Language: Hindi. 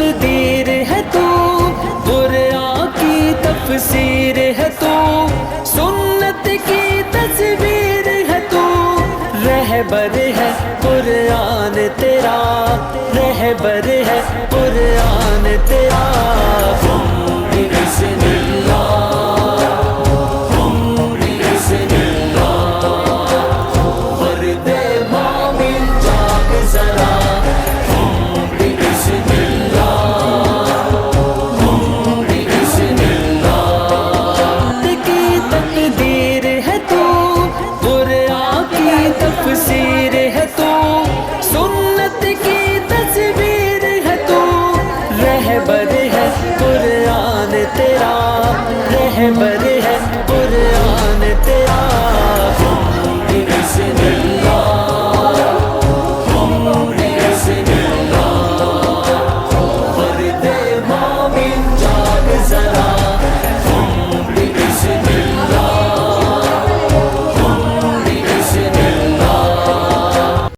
तकदीर है तू, कुरान की तफसीर है तू, सुन्नत की तस्वीर है तू। रहबर है कुरान तेरा, रहबर है कुरान तेरा। तफसीर है तू, सुन्नत की तस्वीर है तू। रहबर है कुरान तेरा, रहबर है कुरान